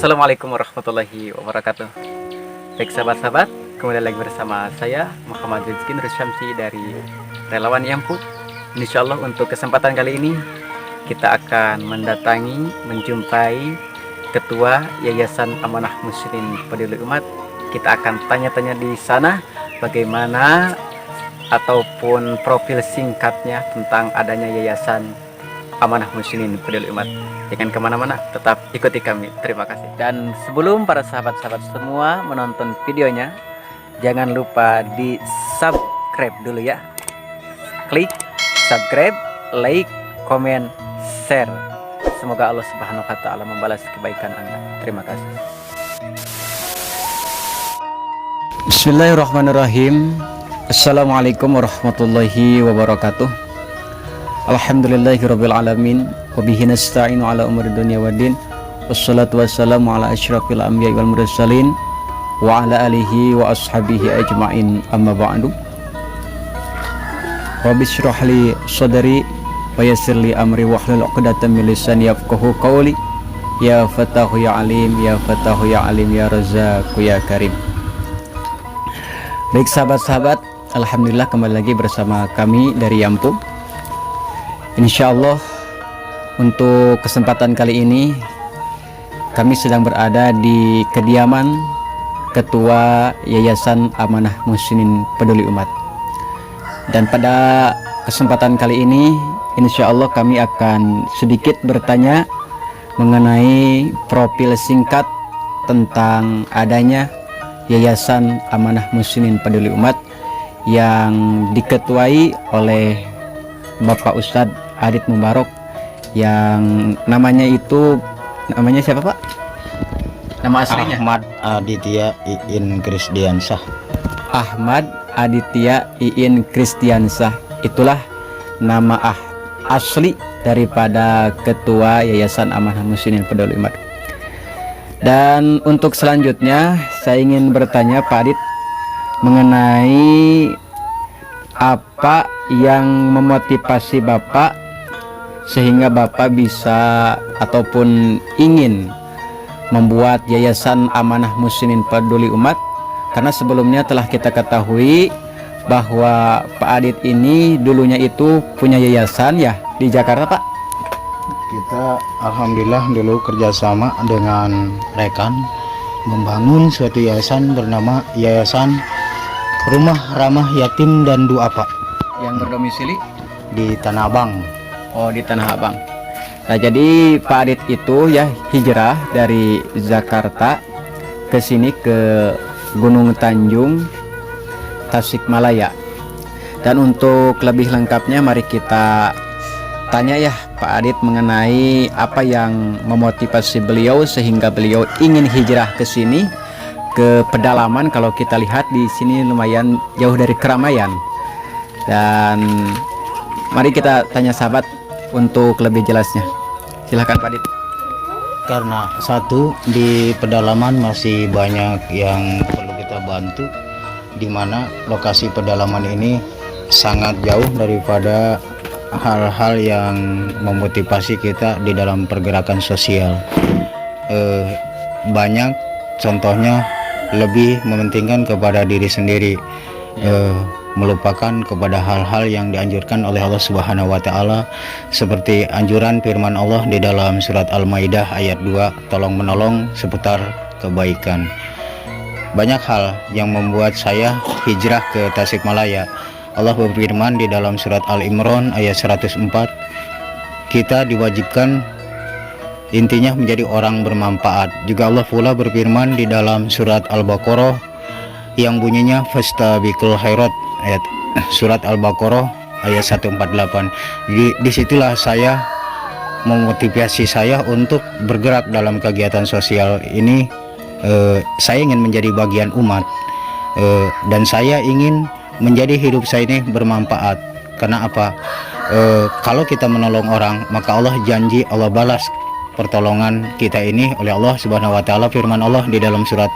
Assalamualaikum warahmatullahi wabarakatuh. Baik sahabat-sahabat, kembali lagi bersama saya Muhammad Rizky Nur Syamsi dari Relawan Yampu. Insyaallah untuk kesempatan kali ini kita akan menjumpai Ketua Yayasan Amanah Muslimin Peduli Umat. Kita akan tanya-tanya di sana bagaimana ataupun profil singkatnya tentang adanya Yayasan Amanah Muslimin Peduli Umat. Jangan kemana-mana, tetap ikuti kami. Terima kasih. Dan sebelum para sahabat-sahabat semua menonton videonya, jangan lupa di subscribe dulu ya. Klik subscribe, like, komen, share. Semoga Allah Subhanahu wa Ta'ala membalas kebaikan Anda. Terima kasih. Bismillahirrahmanirrahim. Assalamualaikum warahmatullahi wabarakatuh. Alhamdulillahirabbil alamin wa bihi nasta'inu ala umuri dunya waddin. Wassalatu wassalamu ala asyrafil anbiya'i wal mursalin wa ala alihi wa ashabihi ajma'in, amma ba'du. Rabbi shrah li sadri wa yassir li amri wahlul 'uqdatam min lisani yafqahu qawli. Ya Fatahu ya Alim, ya Fatahu ya Alim, ya Razzaqu ya Karim. Baik sahabat-sahabat, alhamdulillah kembali lagi bersama kami dari Yampu. Insyaallah untuk kesempatan kali ini kami sedang berada di kediaman Ketua Yayasan Amanah Muslimin Peduli Umat. Dan pada kesempatan kali ini insyaallah kami akan sedikit bertanya mengenai profil singkat tentang adanya Yayasan Amanah Muslimin Peduli Umat yang diketuai oleh Bapak Ustadz Adit Mubarok, yang namanya siapa Pak? Nama aslinya Ahmad Aditya Iin Kristiansah. Ahmad Aditya Iin Kristiansah, itulah nama asli daripada Ketua Yayasan Amanah Muslimin Peduli Umat. Dan untuk selanjutnya saya ingin bertanya Pak Adit mengenai apa yang memotivasi Bapak sehingga Bapak bisa ataupun ingin membuat Yayasan Amanah Muslimin Peduli Umat, karena sebelumnya telah kita ketahui bahwa Pak Adit ini dulunya itu punya yayasan ya di Jakarta Pak. Kita alhamdulillah dulu kerjasama dengan rekan membangun suatu yayasan bernama Yayasan Rumah Ramah Yatim dan Duafa Yang berdomisili di Tanah Abang. Oh, di Tanah Abang. Nah, jadi Pak Adit itu ya hijrah dari Jakarta ke sini ke Gunung Tanjung, Tasikmalaya. Dan untuk lebih lengkapnya mari kita tanya ya Pak Adit mengenai apa yang memotivasi beliau sehingga beliau ingin hijrah ke sini, ke pedalaman. Kalau kita lihat di sini lumayan jauh dari keramaian. Dan mari kita tanya sahabat untuk lebih jelasnya. Silahkan Pak Adit. Karena satu, di pedalaman masih banyak yang perlu kita bantu, di mana lokasi pedalaman ini sangat jauh daripada hal-hal yang memotivasi kita di dalam pergerakan sosial. Banyak contohnya lebih mementingkan kepada diri sendiri, melupakan kepada hal-hal yang dianjurkan oleh Allah Subhanahu wa Ta'ala, seperti anjuran firman Allah di dalam surat Al-Maidah ayat 2, tolong menolong seputar kebaikan. Banyak hal yang membuat saya hijrah ke Tasikmalaya. Allah berfirman di dalam surat Al-Imran ayat 104, kita diwajibkan intinya menjadi orang bermanfaat. Juga Allah pula berfirman di dalam surat Al-Baqarah yang bunyinya fastabiqul khairat, ayat surat Al-Baqarah ayat 148. Disitulah saya memotivasi saya untuk bergerak dalam kegiatan sosial ini. Saya ingin menjadi bagian umat, dan saya ingin menjadi hidup saya ini bermanfaat. Karena apa? Kalau kita menolong orang, maka Allah janji Allah balas pertolongan kita ini oleh Allah Subhanahu wa Ta'ala. Firman Allah di dalam surat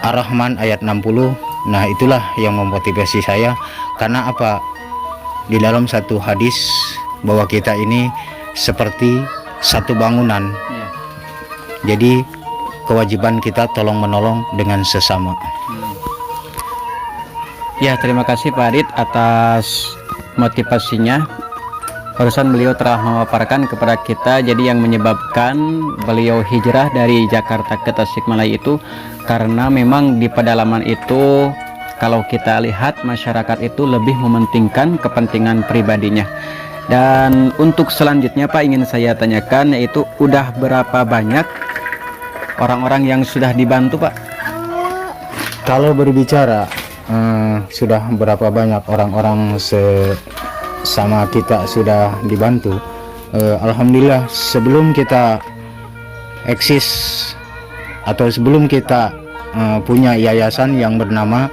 Ar-Rahman ayat 60. Nah, itulah yang memotivasi saya. Karena apa? Di dalam satu hadis bahwa kita ini seperti satu bangunan. Jadi kewajiban kita tolong menolong dengan sesama. Ya, terima kasih Pak Adit atas motivasinya. Barusan beliau telah memaparkan kepada kita, jadi yang menyebabkan beliau hijrah dari Jakarta ke Tasikmalaya itu karena memang di pedalaman itu kalau kita lihat masyarakat itu lebih mementingkan kepentingan pribadinya. Dan untuk selanjutnya Pak, ingin saya tanyakan yaitu udah berapa banyak orang-orang yang sudah dibantu Pak? Kalau berbicara sudah berapa banyak orang-orang sama kita sudah dibantu, alhamdulillah. Sebelum kita eksis atau sebelum kita punya yayasan yang bernama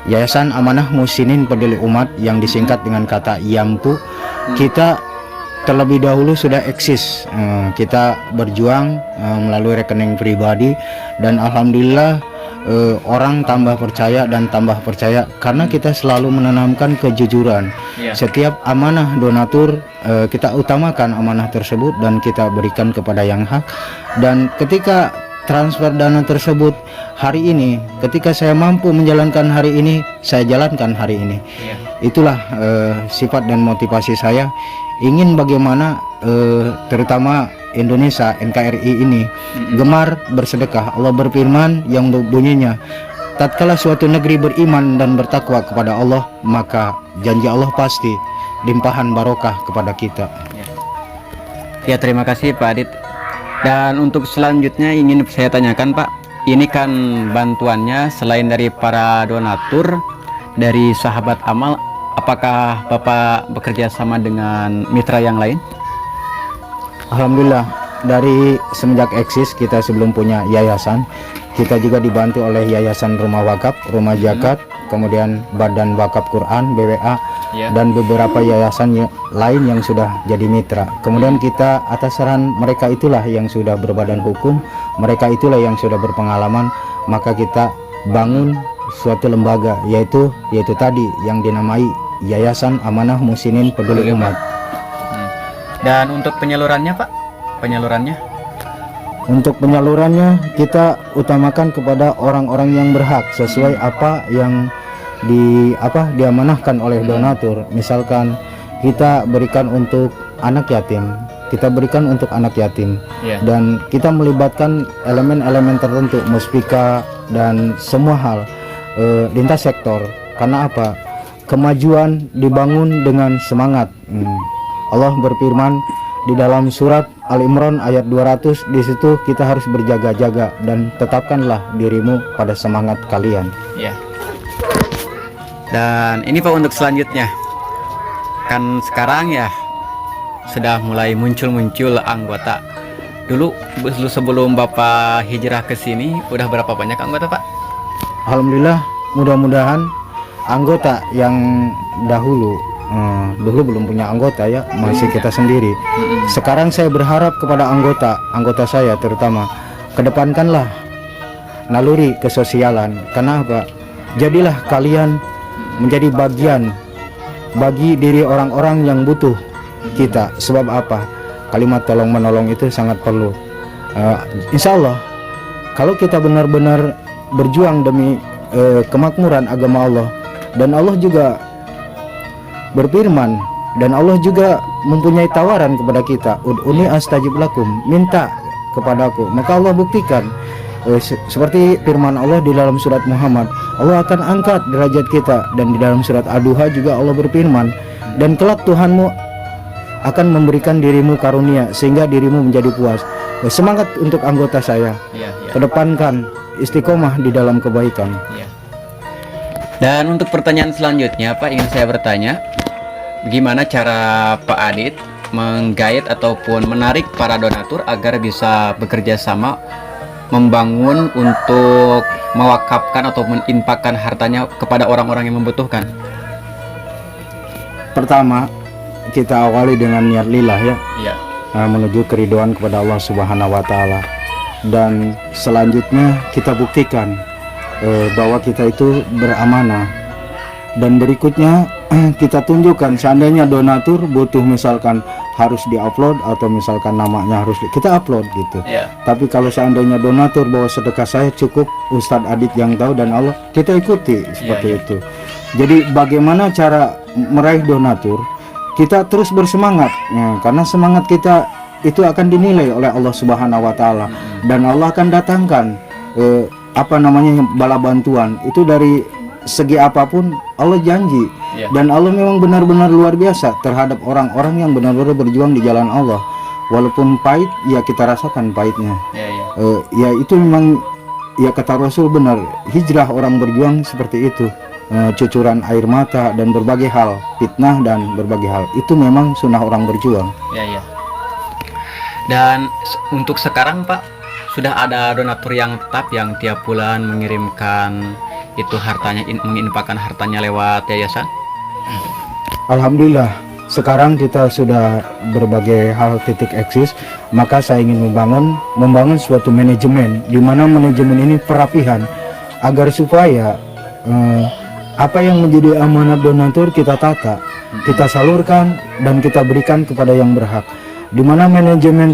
Yayasan Amanah Muhsinin Peduli Umat yang disingkat dengan kata YAMPU, kita terlebih dahulu sudah eksis. Kita berjuang melalui rekening pribadi, dan alhamdulillah orang tambah percaya dan tambah percaya karena kita selalu menanamkan kejujuran. Setiap amanah donatur kita utamakan amanah tersebut dan kita berikan kepada yang hak. Dan ketika transfer dana tersebut hari ini, ketika saya mampu menjalankan hari ini, saya jalankan hari ini. Itulah sifat dan motivasi saya, ingin bagaimana terutama Indonesia NKRI ini gemar bersedekah. Allah berfirman yang bunyinya, tatkala suatu negeri beriman dan bertakwa kepada Allah, maka janji Allah pasti limpahan barokah kepada kita. Ya, terima kasih Pak Adit. Dan untuk selanjutnya ingin saya tanyakan Pak, ini kan bantuannya selain dari para donatur, dari sahabat amal, apakah Bapak bekerja sama dengan mitra yang lain? Alhamdulillah, dari semenjak eksis kita sebelum punya yayasan, kita juga dibantu oleh Yayasan Rumah Wakaf, Rumah Zakat, kemudian Badan Wakaf Quran BWA, dan beberapa yayasan lain yang sudah jadi mitra. Kemudian kita atas saran mereka itulah yang sudah berbadan hukum, mereka itulah yang sudah berpengalaman, maka kita bangun suatu lembaga yaitu tadi yang dinamai Yayasan Amanah Muhsinin Peduli Umat. Dan untuk penyalurannya Pak, Untuk penyalurannya kita utamakan kepada orang-orang yang berhak sesuai apa yang diamanahkan oleh donatur. Misalkan kita berikan untuk anak yatim, kita berikan untuk anak yatim, dan kita melibatkan elemen-elemen tertentu, muspika dan semua hal lintas sektor. Karena apa? Kemajuan dibangun dengan semangat. Allah berfirman di dalam surat Al-Imran ayat 200, di situ kita harus berjaga-jaga dan tetapkanlah dirimu pada semangat kalian. Dan ini Pak untuk selanjutnya, kan sekarang ya sudah mulai muncul anggota. Dulu sebelum Bapak hijrah ke sini udah berapa banyak anggota Pak? Alhamdulillah, mudah-mudahan anggota yang dulu belum punya anggota ya, masih kita sendiri. Sekarang saya berharap kepada anggota saya terutama, kedepankanlah naluri kesosialan. Karena apa? Jadilah kalian menjadi bagian bagi diri orang-orang yang butuh kita. Sebab apa? Kalimat tolong menolong itu sangat perlu. Insya Allah kalau kita benar-benar berjuang demi kemakmuran agama Allah, dan Allah juga berfirman, dan Allah juga mempunyai tawaran kepada kita, ud'uni astajib lakum, minta kepadaku maka Allah buktikan. Seperti firman Allah di dalam surat Muhammad, Allah akan angkat derajat kita. Dan di dalam surat Ad-Duha juga Allah berfirman, dan kelak Tuhanmu akan memberikan dirimu karunia sehingga dirimu menjadi puas. Semangat untuk anggota saya, kedepankan istiqomah di dalam kebaikan. Dan untuk pertanyaan selanjutnya Pak, ingin saya bertanya, gimana cara Pak Adit menggait ataupun menarik para donatur agar bisa bekerja sama membangun untuk mewakafkan atau menginfakkan hartanya kepada orang-orang yang membutuhkan? Pertama, kita awali dengan niat lillah ya, menuju keridhaan kepada Allah Subhanahu wa Ta'ala, dan selanjutnya kita buktikan bahwa kita itu beramanah. Dan berikutnya kita tunjukkan, seandainya donatur butuh misalkan harus diupload atau misalkan namanya harus kita upload gitu. Iya. Tapi kalau seandainya donatur bahwa sedekah saya cukup Ustadz Adit yang tahu dan Allah, kita ikuti seperti Iya. itu. Jadi bagaimana cara meraih donatur? Kita terus bersemangat, ya, karena semangat kita itu akan dinilai oleh Allah Subhanahu Wa Taala, dan Allah akan datangkan bala bantuan itu dari segi apapun. Allah janji. Iya. Dan Allah memang benar-benar luar biasa terhadap orang-orang yang benar-benar berjuang di jalan Allah. Walaupun pahit, ya kita rasakan pahitnya. Iya, iya. Ya itu memang, ya kata Rasul benar, hijrah orang berjuang seperti itu. Cucuran air mata dan berbagai hal, fitnah dan berbagai hal, itu memang sunnah orang berjuang. Iya, iya. Dan untuk sekarang Pak, sudah ada donatur yang tetap yang tiap bulan mengirimkan itu hartanya, menginfakkan hartanya lewat yayasan? Alhamdulillah, sekarang kita sudah berbagai hal titik eksis, maka saya ingin membangun suatu manajemen, di mana manajemen ini perapihan agar supaya apa yang menjadi amanat donatur kita tata, kita salurkan dan kita berikan kepada yang berhak. Di mana manajemen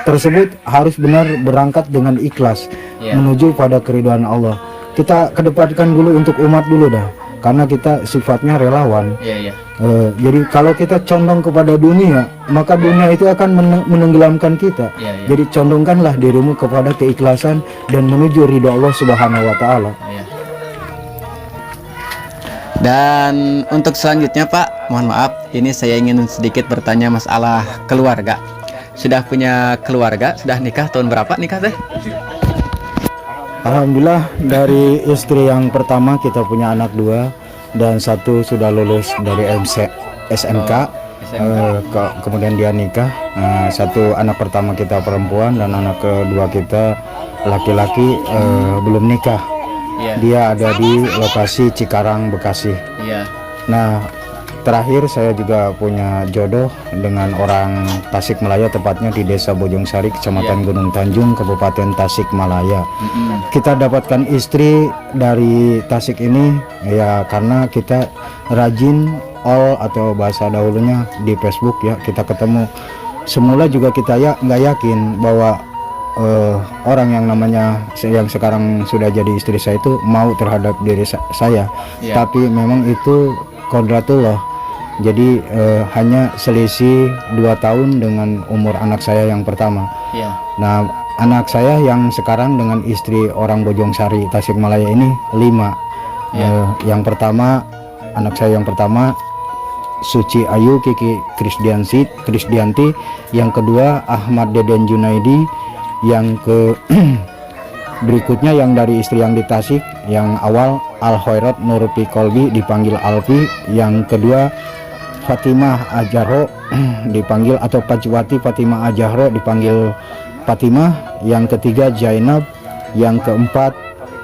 tersebut harus benar berangkat dengan ikhlas, menuju pada keridhaan Allah. Kita kedepankan dulu untuk umat dulu dah, karena kita sifatnya relawan. Iya, iya. Jadi kalau kita condong kepada dunia, maka dunia itu akan menenggelamkan kita. Iya, iya. Jadi condongkanlah dirimu kepada keikhlasan dan menuju ridho Allah Subhanahu Wa Taala. Iya. Dan untuk selanjutnya Pak, mohon maaf, ini saya ingin sedikit bertanya masalah keluarga. Sudah punya keluarga, sudah nikah, tahun berapa nikah teh? Alhamdulillah, dari istri yang pertama kita punya anak 2 dan 1 sudah lulus dari SMK. Kemudian dia nikah. 1 anak pertama kita perempuan dan anak kedua kita laki-laki belum nikah. Iya. Dia ada di lokasi Cikarang, Bekasi. Iya. Nah, terakhir saya juga punya jodoh dengan orang Tasikmalaya, tepatnya di Desa Bojongsari, Kecamatan Gunung Tanjung, Kabupaten Tasikmalaya. Kita dapatkan istri dari Tasik ini ya karena kita rajin atau bahasa dahulunya di Facebook ya, kita ketemu. Semula juga kita nggak yakin bahwa orang yang namanya yang sekarang sudah jadi istri saya itu mau terhadap diri saya. Tapi memang itu qodratullah. Jadi hanya selisih 2 tahun dengan umur anak saya yang pertama. Nah, anak saya yang sekarang dengan istri orang Bojongsari Tasikmalaya ini 5. Yang pertama, anak saya yang pertama Suci Ayu Kiki Krisdianti, yang kedua Ahmad Deden Junaidi, yang berikutnya yang dari istri yang di Tasik, yang awal Al Khairat Nurti Kolbi dipanggil Alfi, yang kedua Fatimah Ajahro dipanggil, atau Pajwati Fatimah Ajahro dipanggil Fatimah, yang ketiga Zainab, yang keempat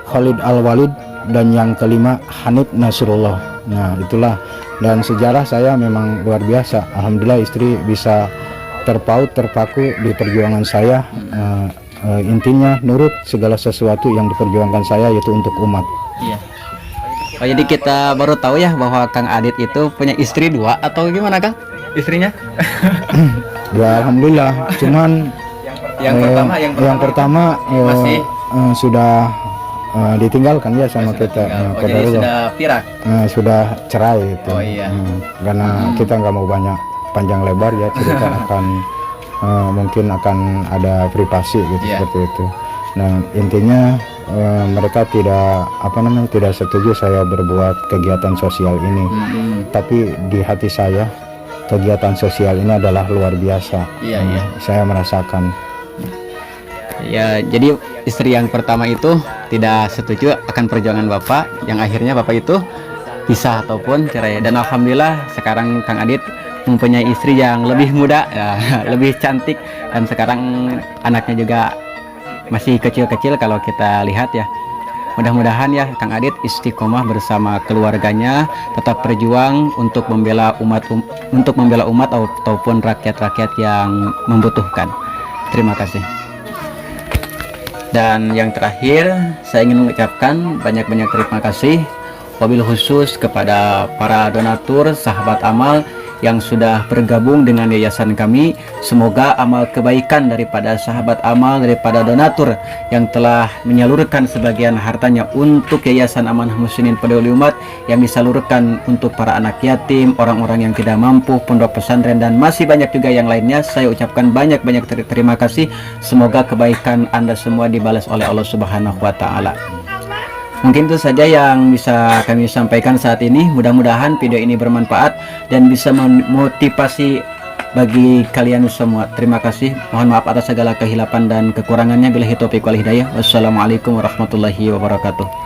Khalid Al Walid, dan yang kelima Hanif Nasrullah. Nah, itulah, dan sejarah saya memang luar biasa. Alhamdulillah istri bisa terpaku di perjuangan saya. Intinya nurut segala sesuatu yang diperjuangkan saya, yaitu untuk umat. Iya. Oh, jadi kita baru tahu ya bahwa Kang Adit itu punya istri 2 atau gimana Kang? Istrinya? Ya alhamdulillah. Cuman yang pertama masih sudah ditinggalkan ya sama kita. Jadi sudah pirak. Sudah cerai itu. Oh iya. Karena kita nggak mau banyak panjang lebar ya cerita akan mungkin akan ada privasi gitu, seperti itu. Nah, intinya mereka tidak setuju saya berbuat kegiatan sosial ini. Tapi di hati saya kegiatan sosial ini adalah luar biasa. Saya merasakan. Ya, jadi istri yang pertama itu tidak setuju akan perjuangan Bapak, yang akhirnya Bapak itu pisah ataupun cerai. Dan alhamdulillah sekarang Kang Adit mempunyai istri yang lebih muda, ya, lebih cantik, dan sekarang anaknya juga masih kecil-kecil kalau kita lihat ya. Mudah-mudahan ya Kang Adit istiqomah bersama keluarganya, tetap berjuang untuk membela umat ataupun rakyat-rakyat yang membutuhkan. Terima kasih. Dan yang terakhir, saya ingin mengucapkan banyak-banyak terima kasih wabil khusus kepada para donatur, sahabat amal yang sudah bergabung dengan yayasan kami. Semoga amal kebaikan daripada sahabat amal, daripada donatur yang telah menyalurkan sebagian hartanya untuk Yayasan Amanah Muslimin Peduli Umat, yang disalurkan untuk para anak yatim, orang-orang yang tidak mampu, pondok pesantren, dan masih banyak juga yang lainnya. Saya ucapkan banyak-banyak terima kasih. Semoga kebaikan Anda semua dibalas oleh Allah Subhanahu wa Ta'ala. Mungkin itu saja yang bisa kami sampaikan saat ini. Mudah-mudahan video ini bermanfaat dan bisa memotivasi bagi kalian semua. Terima kasih. Mohon maaf atas segala kehilapan dan kekurangannya. Billahi taufiq wal hidayah. Wassalamualaikum warahmatullahi wabarakatuh.